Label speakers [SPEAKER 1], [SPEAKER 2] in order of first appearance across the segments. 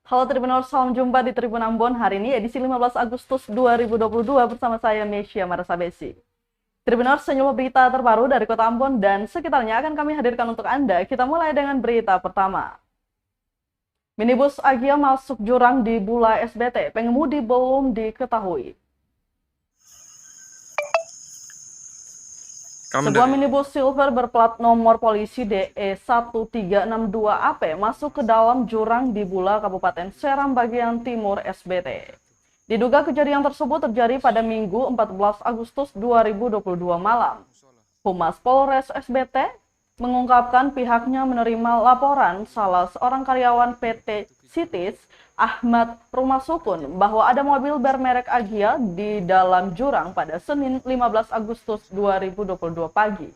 [SPEAKER 1] Halo Tribuners, salam jumpa di Tribun Ambon hari ini edisi 15 Agustus 2022 bersama saya Mesya Marasabesi. Tribuners, sejumlah berita terbaru dari Kota Ambon dan sekitarnya akan kami hadirkan untuk Anda. Kita mulai dengan berita pertama. Minibus Agia masuk jurang di Bula SBT, pengemudi belum diketahui. Sebuah minibus silver berplat nomor polisi DE1362AP masuk ke dalam jurang di Bula, Kabupaten Seram bagian timur SBT. Diduga kejadian tersebut terjadi pada Minggu 14 Agustus 2022 malam. Humas Polres SBT mengungkapkan pihaknya menerima laporan salah seorang karyawan PT Sitis, Ahmad Rumasukun, bahwa ada mobil bermerek Agia di dalam jurang pada Senin 15 Agustus 2022 pagi.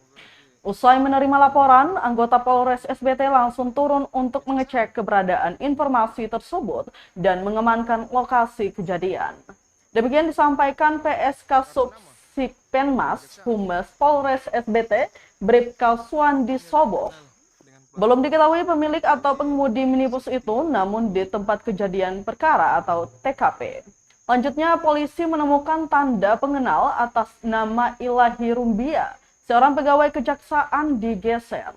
[SPEAKER 1] Usai menerima laporan, anggota Polres SBT langsung turun untuk mengecek keberadaan informasi tersebut dan mengamankan lokasi kejadian. Demikian disampaikan PSK Subsippenmas Humas Polres SBT, Bribka Suandi Sobo. Belum diketahui pemilik atau pengemudi minibus itu, namun di tempat kejadian perkara atau TKP. Lanjutnya, polisi menemukan tanda pengenal atas nama Ilahi Rumbia, seorang pegawai kejaksaan di Geser.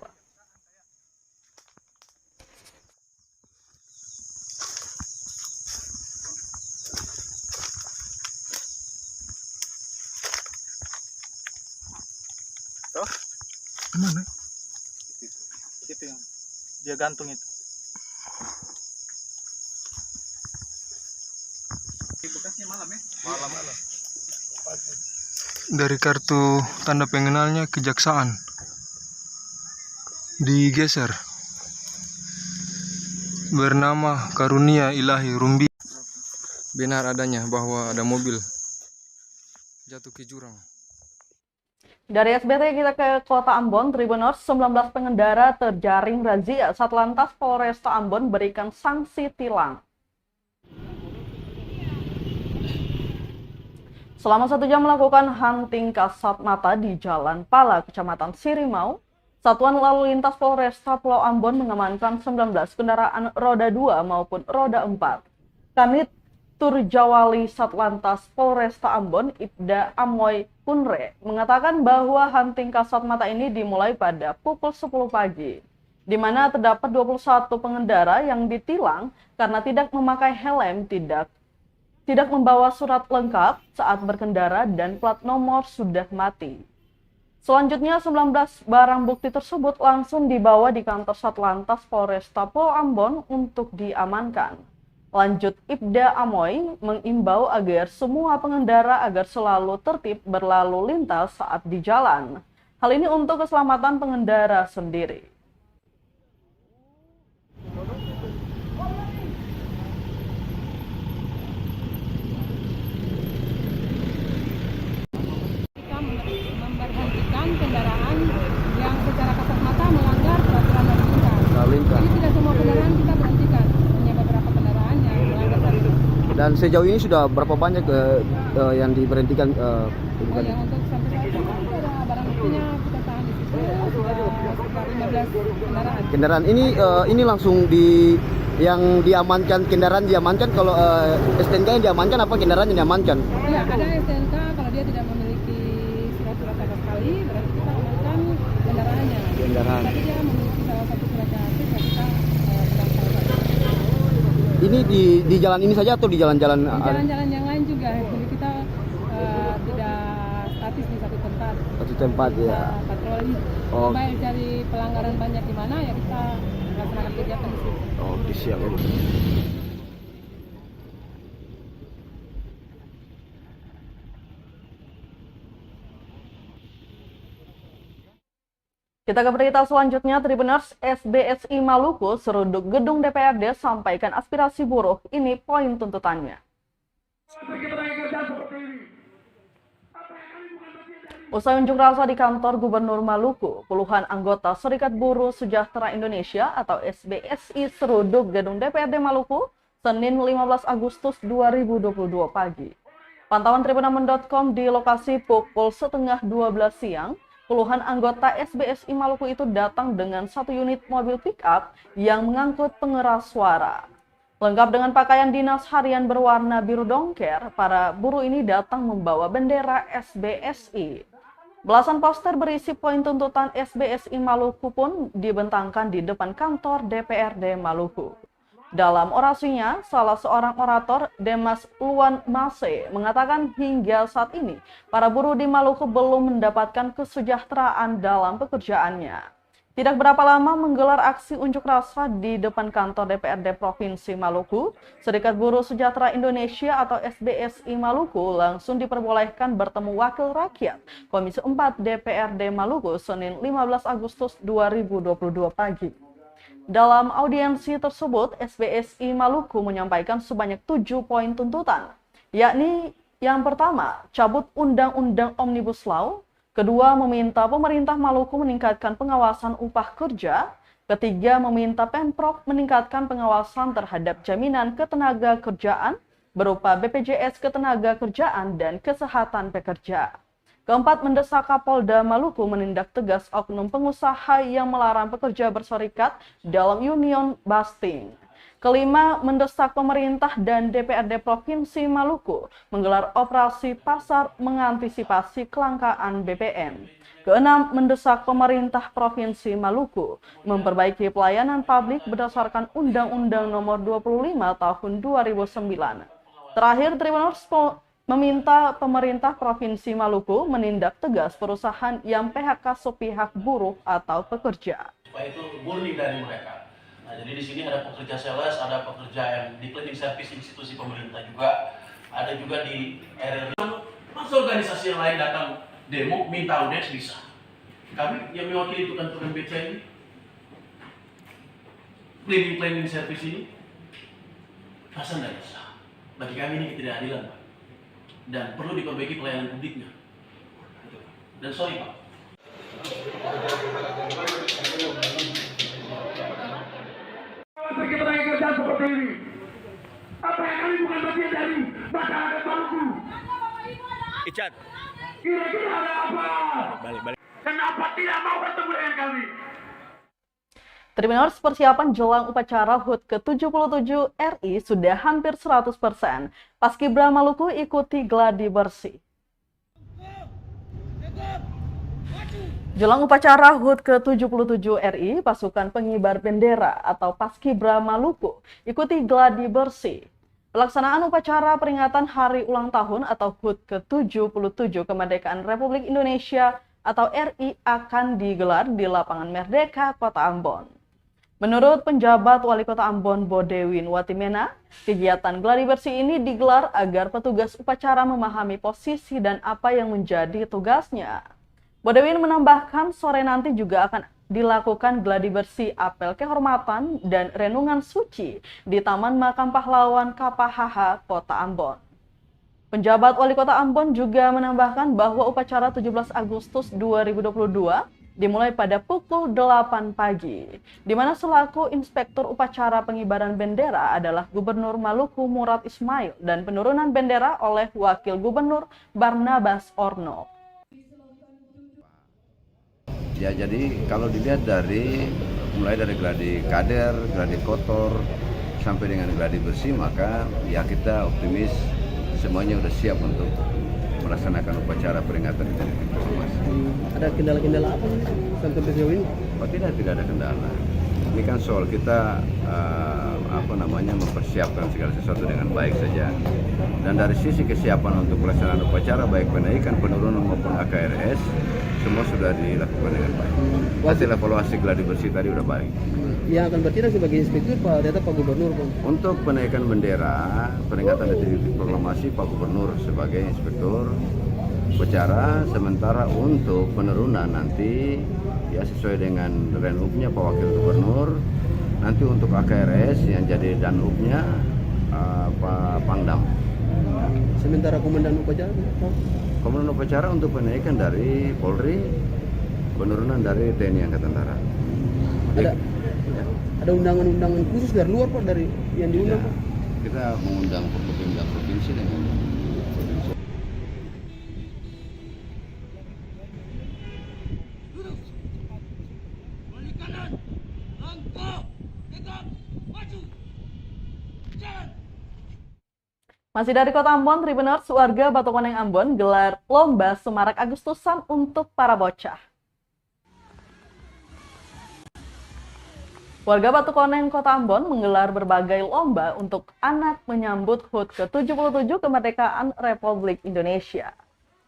[SPEAKER 2] Mana?
[SPEAKER 3] Itu yang dia gantung itu. Bekasnya malam ya? Malam.
[SPEAKER 2] Dari kartu tanda pengenalnya kejaksaan digeser. Bernama Karunia Ilahi Rumbi. Benar adanya bahwa ada mobil jatuh ke jurang.
[SPEAKER 1] Dari SBT kita ke Kota Ambon, Tribuners, 19 pengendara terjaring razia Satlantas Polresta Ambon berikan sanksi tilang. Selama 1 jam melakukan hunting kasat mata di Jalan Pala, Kecamatan Sirimau, Satuan Lalu Lintas Polresta Pulau Ambon mengamankan 19 kendaraan roda 2 maupun roda 4. Kanit Turjawali Satlantas Polresta Ambon, Ibda Amoy Kunre, mengatakan bahwa hunting kasat mata ini dimulai pada pukul 10 pagi, di mana terdapat 21 pengendara yang ditilang karena tidak memakai helm, tidak membawa surat lengkap saat berkendara, dan plat nomor sudah mati. Selanjutnya, 19 barang bukti tersebut langsung dibawa di kantor Satlantas Polresta Pulau Ambon untuk diamankan. Lanjut, Ibda Amoy mengimbau agar semua pengendara agar selalu tertib berlalu lintas saat di jalan. Hal ini untuk keselamatan pengendara sendiri.
[SPEAKER 4] Kita memberhentikan kendaraan yang secara kasat mata melanggar peraturan lalu lintas. Jadi tidak semua kendaraan kita berhentikan, hanya beberapa kendaraan yang melanggar tadi.
[SPEAKER 5] Dan sejauh ini sudah berapa banyak yang diberhentikan?
[SPEAKER 4] Oh ya, untuk sampai saat ini kita ada barang buktinya, kita tahan di situ sudah sekitar 15 kendaraan.
[SPEAKER 5] Kendaraan ini langsung yang diamankan, kendaraan diamankan. Kalau STNK yang diamankan, apa kendaraan yang diamankan?
[SPEAKER 4] Ya, ada STNK, kalau dia tidak memiliki surat-surat sama sekali, berarti kita amankan kendaraannya.
[SPEAKER 5] Kendaraan.
[SPEAKER 4] Tapi dia memiliki salah satu surat yang aktif, ya kita berangkat.
[SPEAKER 5] Ini di jalan ini saja atau di jalan-jalan?
[SPEAKER 4] Di jalan-jalan yang lain juga, jadi kita tidak statis di satu tempat.
[SPEAKER 5] Satu tempat ya.
[SPEAKER 4] Patroli.
[SPEAKER 5] Oh.
[SPEAKER 4] Baik cari pelanggaran banyak di mana, ya kita laksanakan kegiatan di situ.
[SPEAKER 5] Oh, siap.
[SPEAKER 1] Kita ke berita selanjutnya, Tribuners. SBSI Maluku seruduk gedung DPRD sampaikan aspirasi buruh. Ini poin tuntutannya. Usai unjuk rasa di kantor Gubernur Maluku, puluhan anggota Serikat Buruh Sejahtera Indonesia atau SBSI seruduk gedung DPRD Maluku Senin 15 Agustus 2022 pagi. Pantauan tribunambon.com di lokasi pukul setengah 12 siang, puluhan anggota SBSI Maluku itu datang dengan satu unit mobil pick-up yang mengangkut pengeras suara. Lengkap dengan pakaian dinas harian berwarna biru dongker, para buruh ini datang membawa bendera SBSI. Belasan poster berisi poin tuntutan SBSI Maluku pun dibentangkan di depan kantor DPRD Maluku. Dalam orasinya, salah seorang orator, Demas Luan Mase, mengatakan hingga saat ini para buruh di Maluku belum mendapatkan kesejahteraan dalam pekerjaannya. Tidak berapa lama menggelar aksi unjuk rasa di depan kantor DPRD Provinsi Maluku, Serikat Buruh Sejahtera Indonesia atau SBSI Maluku langsung diperbolehkan bertemu Wakil Rakyat Komisi 4 DPRD Maluku Senin 15 Agustus 2022 pagi. Dalam audiensi tersebut, SBSI Maluku menyampaikan sebanyak 7 poin tuntutan, yakni yang pertama, cabut Undang-Undang Omnibus Law. Kedua, meminta pemerintah Maluku meningkatkan pengawasan upah kerja. Ketiga, meminta Pemprov meningkatkan pengawasan terhadap jaminan ketenagakerjaan berupa BPJS Ketenagakerjaan dan Kesehatan Pekerja. Keempat, mendesak Kapolda Maluku menindak tegas oknum pengusaha yang melarang pekerja berserikat dalam union busting. Kelima, mendesak pemerintah dan DPRD Provinsi Maluku menggelar operasi pasar mengantisipasi kelangkaan BBM. Keenam, mendesak pemerintah Provinsi Maluku memperbaiki pelayanan publik berdasarkan Undang-Undang Nomor 25 Tahun 2009. Terakhir, Tribuners meminta pemerintah Provinsi Maluku menindak tegas perusahaan yang PHK sepihak buruh atau pekerja.
[SPEAKER 6] Supaya itu murni dari mereka. Nah, jadi di sini ada pekerja sales, ada pekerja yang di cleaning service institusi pemerintah juga, ada juga di RRI. Masa organisasi yang lain datang demo minta audiens bisa. Kami yang mewakili tukang beca ini, cleaning service ini, masa nggak bisa. Bagi kami ini ketidakadilan, Pak. Dan perlu diperbaiki pelayanan publiknya. Dan sorry, Pak.
[SPEAKER 7] Ketenaga kerjaan seperti ini. Apa yang kami bukan bagian dari masyarakat Maluku?
[SPEAKER 8] Ican.
[SPEAKER 7] Kira-kira ada apa? Balik. Kenapa tidak mau bertemu dengan kami?
[SPEAKER 1] Tribuners, persiapan jelang upacara HUT ke-77 RI sudah hampir 100%. Paskibra Maluku ikuti gladi bersih. Jelang upacara HUT ke-77 RI, pasukan pengibar bendera atau Paskibra Maluku ikuti gladi bersih. Pelaksanaan upacara peringatan Hari Ulang Tahun atau HUT ke-77 Kemerdekaan Republik Indonesia atau RI akan digelar di Lapangan Merdeka, Kota Ambon. Menurut penjabat Wali Kota Ambon Bodewin Watimena, kegiatan gladi bersih ini digelar agar petugas upacara memahami posisi dan apa yang menjadi tugasnya. Bodewin menambahkan sore nanti juga akan dilakukan gladi bersih apel kehormatan dan renungan suci di Taman Makam Pahlawan KPHH Kota Ambon. Penjabat Wali Kota Ambon juga menambahkan bahwa upacara 17 Agustus 2022 dimulai pada pukul 8 pagi, di mana selaku inspektur upacara pengibaran bendera adalah Gubernur Maluku Murad Ismail dan penurunan bendera oleh Wakil Gubernur Barnabas Orno.
[SPEAKER 9] Ya, jadi kalau dilihat mulai dari gladi kader, gladi kotor, sampai dengan gladi bersih, maka ya kita optimis semuanya sudah siap untuk melaksanakan upacara peringatan itu.
[SPEAKER 5] Ada kendala-kendala apa sampai sejauh ini?
[SPEAKER 9] Oh, tidak ada kendala. Ini kan soal kita mempersiapkan segala sesuatu dengan baik saja. Dan dari sisi kesiapan untuk pelaksanaan upacara, baik penaikan, penurunan maupun AKRS, semua sudah dilakukan dengan baik. Hasil evaluasi gladi bersih tadi udah baik.
[SPEAKER 5] Yang akan bertindak sebagai inspektur Pak Gubernur, Bang.
[SPEAKER 9] Untuk penaikan bendera, peringatan detik proklamasi, Pak Gubernur sebagai inspektur upacara, sementara untuk penurunan nanti ya sesuai dengan renupnya Pak Wakil Gubernur. Nanti untuk AKRS yang jadi danupnya Pak Pangdam.
[SPEAKER 5] Sementara komandan upacara, Pak?
[SPEAKER 9] Komandan upacara untuk penaikan dari Polri, penurunan dari TNI Angkatan Darat.
[SPEAKER 5] Ada undangan-undangan khusus dari luar, Pak, dari yang diundang, Pak?
[SPEAKER 9] Kita mengundang provinsi dengan provinsi.
[SPEAKER 1] Masih dari Kota Ambon, Tribuners, warga Batu Koneng Ambon gelar lomba semarak Agustusan untuk para bocah. Warga Batu Koneng Kota Ambon menggelar berbagai lomba untuk anak menyambut HUT ke-77 kemerdekaan Republik Indonesia.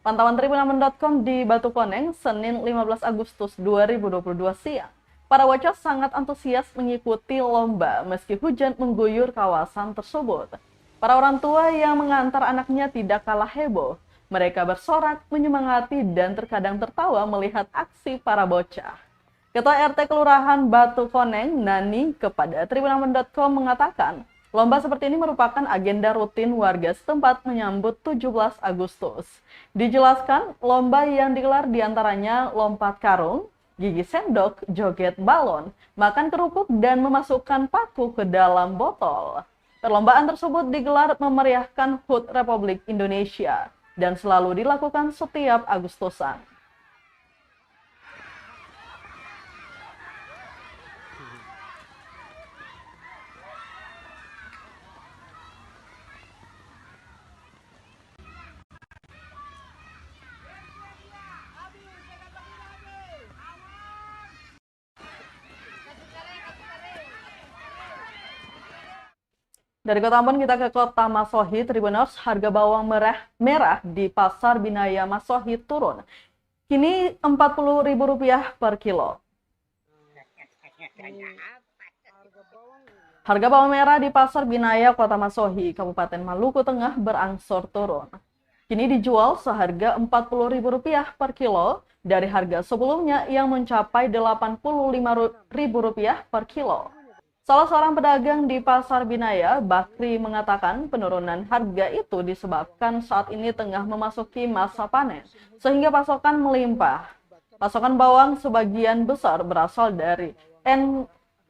[SPEAKER 1] Pantauan tribunambon.com di Batu Koneng, Senin 15 Agustus 2022 siang. Para bocah sangat antusias mengikuti lomba meski hujan mengguyur kawasan tersebut. Para orang tua yang mengantar anaknya tidak kalah heboh. Mereka bersorak, menyemangati, dan terkadang tertawa melihat aksi para bocah. Ketua RT Kelurahan Batu Koneng, Nani, kepada tribunambon.com mengatakan, lomba seperti ini merupakan agenda rutin warga setempat menyambut 17 Agustus. Dijelaskan, lomba yang digelar diantaranya lompat karung, gigi sendok, joget balon, makan kerupuk, dan memasukkan paku ke dalam botol. Perlombaan tersebut digelar memeriahkan HUT Republik Indonesia dan selalu dilakukan setiap Agustusan. Dari Kota Ambon kita ke Kota Masohi, Tribuners, harga bawang merah di Pasar Binaya Masohi turun. Kini Rp40.000 per kilo. Harga bawang merah di Pasar Binaya Kota Masohi, Kabupaten Maluku Tengah berangsur turun. Kini dijual seharga Rp40.000 per kilo dari harga sebelumnya yang mencapai Rp85.000 per kilo. Salah seorang pedagang di Pasar Binaya, Bakri, mengatakan penurunan harga itu disebabkan saat ini tengah memasuki masa panen, sehingga pasokan melimpah. Pasokan bawang sebagian besar berasal dari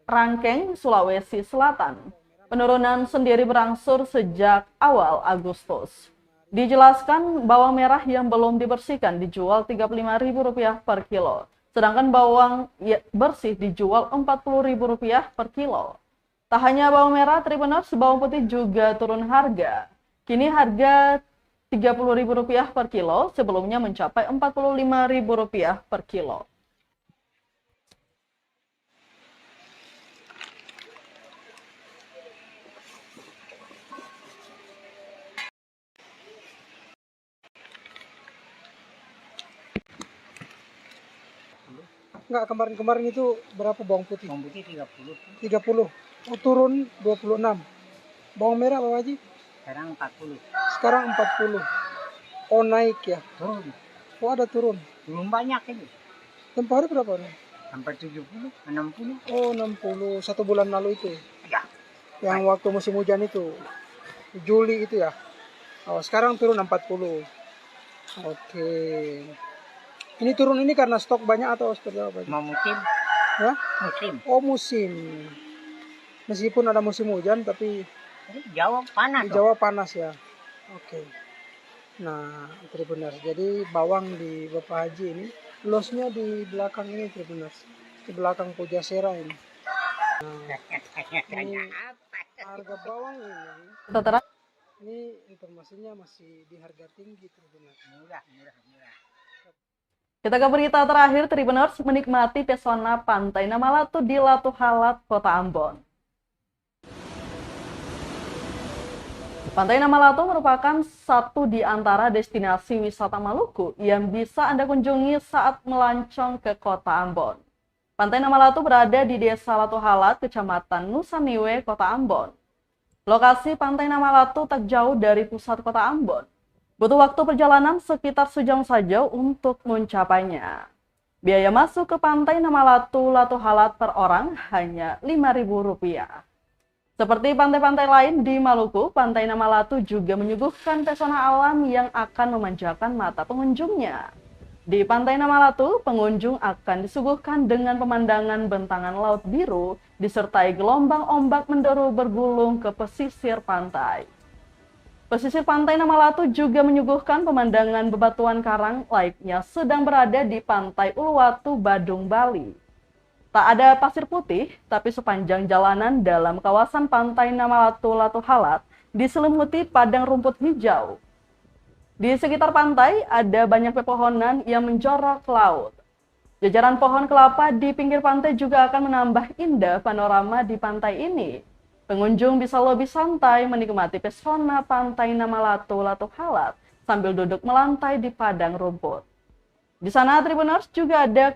[SPEAKER 1] Rangkeng, Sulawesi Selatan. Penurunan sendiri berangsur sejak awal Agustus. Dijelaskan, bawang merah yang belum dibersihkan dijual Rp35.000 per kilo. Sedangkan bawang bersih dijual Rp40.000 per kilo. Tak hanya bawang merah, Tribuners, bawang putih juga turun harga. Kini harga Rp30.000 per kilo, sebelumnya mencapai Rp45.000 per kilo.
[SPEAKER 10] Enggak, kemarin itu berapa bawang putih? Bawang putih 30. Oh, turun 26. Bawang merah Pak Haji? Sekarang 40. Oh, naik ya?
[SPEAKER 11] Turun.
[SPEAKER 10] Oh, ada turun.
[SPEAKER 11] Belum banyak ini.
[SPEAKER 10] Tempoh hari berapa nih?
[SPEAKER 11] Sampai 70, 60.
[SPEAKER 10] Oh, 60. 1 bulan lalu itu.
[SPEAKER 11] Ya.
[SPEAKER 10] Yang waktu musim hujan itu. Juli itu ya. Oh, sekarang turun 40. Oke. Ini turun ini karena stok banyak atau seperti apa?
[SPEAKER 11] Mau musim.
[SPEAKER 10] Ya?
[SPEAKER 11] Musim.
[SPEAKER 10] Oh, musim. Meskipun ada musim hujan, tapi
[SPEAKER 11] Jawa panas.
[SPEAKER 10] di Jawa panas ya. Oke. Nah, Tribuners. Jadi bawang di Bapak Haji ini, losnya di belakang ini Tribuners. Di belakang Pujasera ini. Nah, ini harga bawang ini. Ini informasinya masih di harga tinggi Tribuners.
[SPEAKER 11] Murah.
[SPEAKER 1] Kita ke berita terakhir, Tribuners, menikmati pesona Pantai Namalatu di Latu Halat, Kota Ambon. Pantai Namalatu merupakan satu di antara destinasi wisata Maluku yang bisa Anda kunjungi saat melancong ke Kota Ambon. Pantai Namalatu berada di Desa Latu Halat, Kecamatan Nusaniwe, Kota Ambon. Lokasi Pantai Namalatu tak jauh dari pusat Kota Ambon. Butuh waktu perjalanan sekitar sejam saja untuk mencapainya. Biaya masuk ke Pantai Namalatu Latu Halat per orang hanya Rp5.000. Seperti pantai-pantai lain di Maluku, Pantai Namalatu juga menyuguhkan pesona alam yang akan memanjakan mata pengunjungnya. Di Pantai Namalatu, pengunjung akan disuguhkan dengan pemandangan bentangan laut biru, disertai gelombang ombak menderu bergulung ke pesisir pantai. Pesisir Pantai Namalatu juga menyuguhkan pemandangan bebatuan karang layaknya sedang berada di Pantai Uluwatu, Badung, Bali. Tak ada pasir putih, tapi sepanjang jalanan dalam kawasan Pantai Namalatu Latu Halat diselimuti padang rumput hijau. Di sekitar pantai ada banyak pepohonan yang menjorok ke laut. Jajaran pohon kelapa di pinggir pantai juga akan menambah indah panorama di pantai ini. Pengunjung bisa lebih santai menikmati pesona pantai Namalatu Latu Halat sambil duduk melantai di padang rumput. Di sana Tribuners juga ada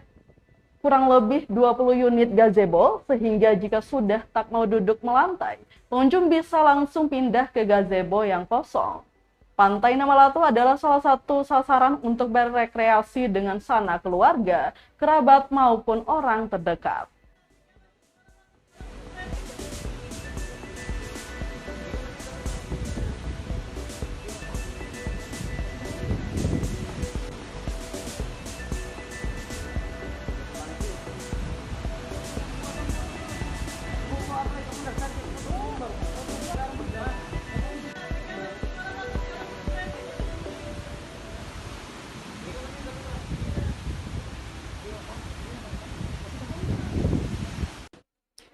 [SPEAKER 1] kurang lebih 20 unit gazebo sehingga jika sudah tak mau duduk melantai, pengunjung bisa langsung pindah ke gazebo yang kosong. Pantai Namalatu adalah salah satu sasaran untuk berekreasi dengan sanak keluarga, kerabat maupun orang terdekat.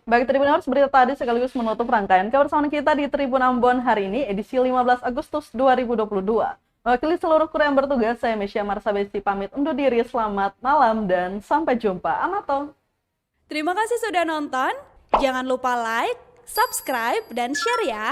[SPEAKER 1] Baik Tribuners, berita tadi sekaligus menutup rangkaian kebersamaan kita di Tribun Ambon hari ini, edisi 15 Agustus 2022. Mewakili seluruh kru yang bertugas, saya Mesya Marsabesi pamit undur diri, selamat malam dan sampai jumpa. Amato.
[SPEAKER 12] Terima kasih sudah nonton, jangan lupa like, subscribe, dan share ya.